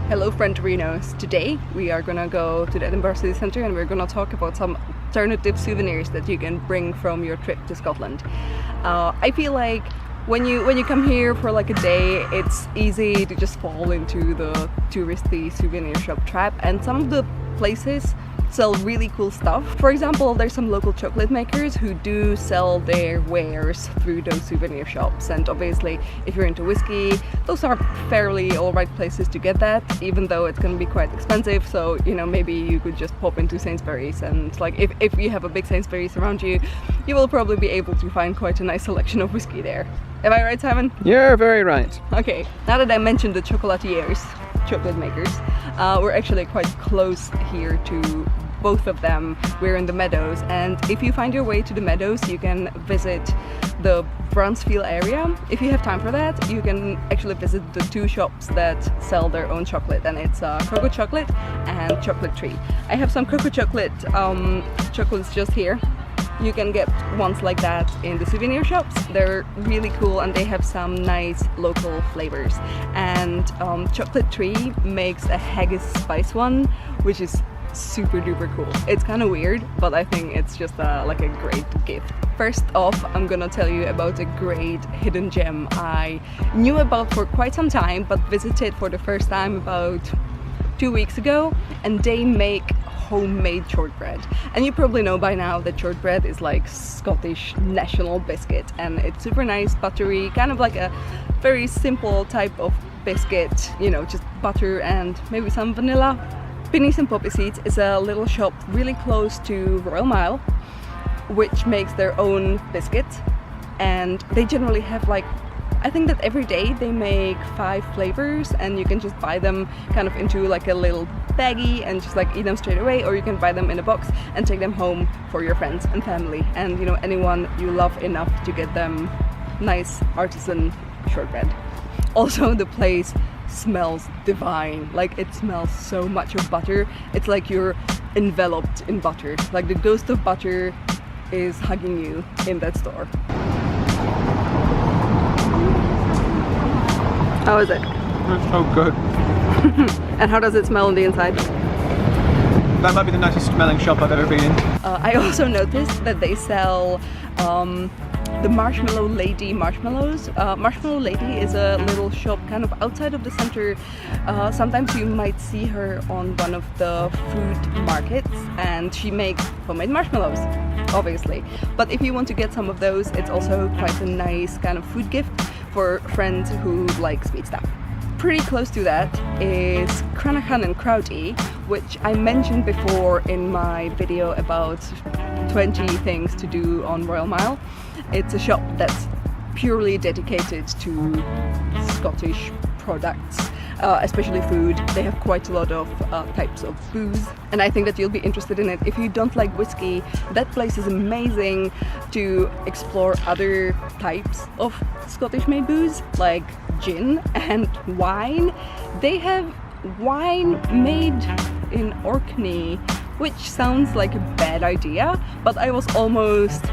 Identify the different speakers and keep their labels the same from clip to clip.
Speaker 1: Hello Frienderinos! Today we are gonna go to the Edinburgh City Centre and we're gonna talk about some alternative souvenirs that you can bring from your trip to Scotland. I feel like when you come here for like a day, it's easy to just fall into the touristy souvenir shop trap, and some of the places sell really cool stuff. For example, there's some local chocolate makers who do sell their wares through those souvenir shops, and obviously if you're into whiskey, those are fairly alright places to get that, even though it's gonna be quite expensive. So, you know, maybe you could just pop into Sainsbury's, and like if you have a big Sainsbury's around you, you will probably be able to find quite a nice selection of whiskey there. Am I right, Simon?
Speaker 2: You're very right.
Speaker 1: Okay, now that I mentioned the chocolatiers, chocolate makers, we're actually quite close here to both of them. We're in the Meadows, and if you find your way to the Meadows, you can visit the Bronzefield area. If you have time for that, you can actually visit the two shops that sell their own chocolate, and it's Cocoa Chocolate and Chocolate Tree. I have some Cocoa Chocolate chocolates just here. You can get ones like that in the souvenir shops. They're really cool and they have some nice local flavors. And Chocolate Tree makes a haggis spice one, which is super duper cool. It's kind of weird, but I think it's just like a great gift. First off, I'm gonna tell you about a great hidden gem I knew about for quite some time, but visited for the first time about 2 weeks ago, and they make homemade shortbread. And you probably know by now that shortbread is like Scottish national biscuit, and it's super nice, buttery, kind of like a very simple type of biscuit, you know, just butter and maybe some vanilla. Pennies and Poppy Seeds is a little shop really close to Royal Mile, which makes their own biscuits, and they generally have like, I think that every day they make 5 flavors, and you can just buy them kind of into like a little baggie and just like eat them straight away, or you can buy them in a box and take them home for your friends and family, and you know, anyone you love enough to get them nice artisan shortbread. Also, the place smells divine. Like, it smells so much of butter. It's like you're enveloped in butter. Like the ghost of butter is hugging you in that store. How is it?
Speaker 2: It's so good.
Speaker 1: And how does it smell on the inside?
Speaker 2: That might be the nicest smelling shop I've ever been in.
Speaker 1: I also noticed that they sell the Marshmallow Lady marshmallows. Marshmallow Lady is a little shop kind of outside of the center. Sometimes you might see her on one of the food markets, and she makes homemade marshmallows, obviously. But if you want to get some of those, it's also quite a nice kind of food gift for friends who like sweet stuff. Pretty close to that is Cranachan and Crowdy, which I mentioned before in my video about 20 things to do on Royal Mile. It's a shop that's purely dedicated to Scottish products, especially food. They have quite a lot of types of booze, and I think that you'll be interested in it. If you don't like whiskey, that place is amazing to explore other types of Scottish made booze, like gin and wine. They have wine made in Orkney, which sounds like a bad idea, but I was almost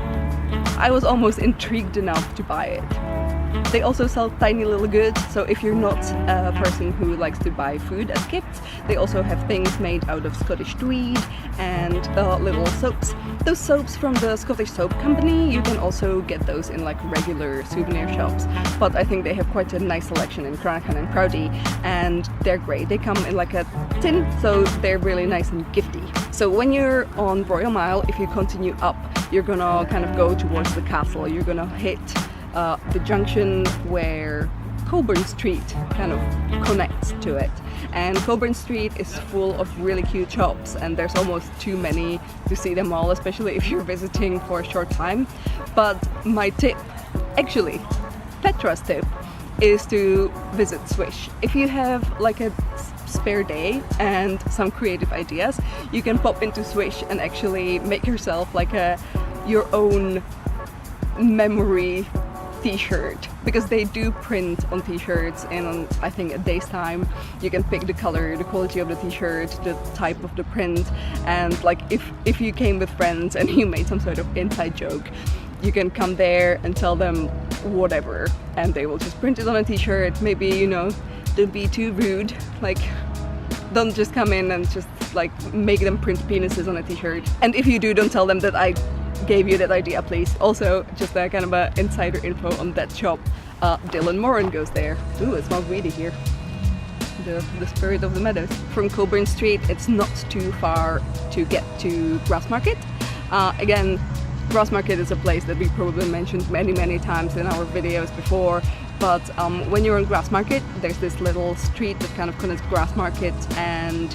Speaker 1: intrigued enough to buy it. They also sell tiny little goods, so if you're not a person who likes to buy food as gifts, they also have things made out of Scottish tweed and little soaps. Those soaps from the Scottish Soap Company, you can also get those in like regular souvenir shops, but I think they have quite a nice selection in Cranachan and Crowdy, and they're great. They come in like a tin, so they're really nice and gifty. So when you're on Royal Mile, if you continue up, you're gonna kind of go towards the castle. You're gonna hit the junction where Coburn Street kind of connects to it, and Coburn Street is full of really cute shops, and there's almost too many to see them all, especially if you're visiting for a short time. But my tip, actually Petra's tip, is to visit Swish. If you have like a spare day and some creative ideas, you can pop into Swish and actually make yourself like your own memory t-shirt, because they do print on t-shirts in, I think, a day's time. You can pick the color, the quality of the t-shirt, the type of the print, and like if you came with friends and you made some sort of inside joke, you can come there and tell them whatever, and they will just print it on a t-shirt. Maybe, you know, don't be too rude. Like, don't just come in and just like make them print penises on a t-shirt. And if you do, don't tell them that I gave you that idea, please. Also, just a kind of a insider info on that shop. Dylan Moran goes there. Ooh, it smells weedy here. The spirit of the meadows. From Colburn Street, it's not too far to get to Grassmarket. Again, Grassmarket is a place that we probably mentioned many times in our videos before, but when you're on Grassmarket, there's this little street that kind of connects Grassmarket and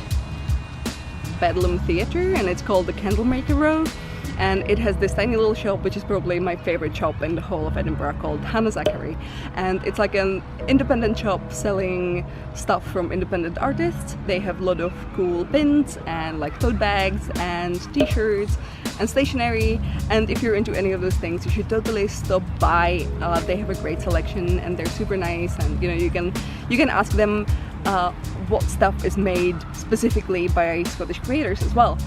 Speaker 1: Bedlam Theatre, and it's called the Candlemaker Road. And it has this tiny little shop, which is probably my favorite shop in the whole of Edinburgh, called Hannah Zachary. And it's like an independent shop selling stuff from independent artists. They have a lot of cool pins and like tote bags and t-shirts and stationery. And if you're into any of those things, you should totally stop by. They have a great selection and they're super nice. And you can ask them what stuff is made specifically by Scottish creators as well.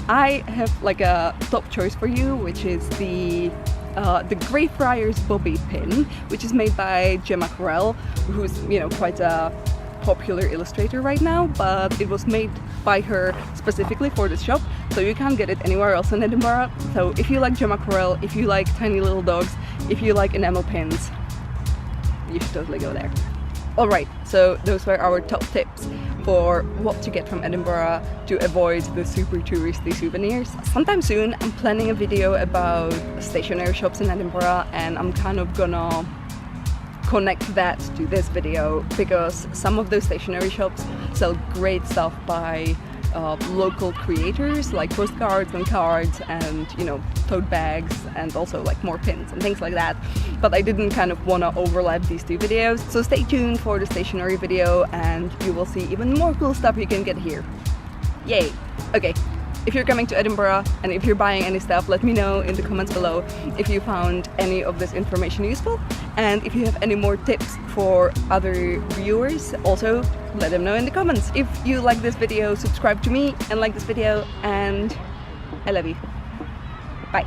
Speaker 1: I have like a top choice for you, which is the Greyfriars Bobby pin, which is made by Gemma Correll, who's quite a popular illustrator right now, but it was made by her specifically for this shop, so you can't get it anywhere else in Edinburgh. So if you like Gemma Correll, if you like tiny little dogs, if you like enamel pins, you should totally go there. Alright, so those were our top tips for what to get from Edinburgh to avoid the super touristy souvenirs. Sometime soon I'm planning a video about stationery shops in Edinburgh, and I'm kind of gonna connect that to this video because some of those stationery shops sell great stuff by local creators, like postcards and cards and tote bags and also like more pins and things like that. But I didn't kind of want to overlap these two videos, so stay tuned for the stationery video and you will see even more cool stuff you can get here. Yay! Okay, if you're coming to Edinburgh and if you're buying any stuff, let me know in the comments below if you found any of this information useful, and if you have any more tips for other viewers, also let them know in the comments. If you like this video, subscribe to me and like this video, and I love you. Bye.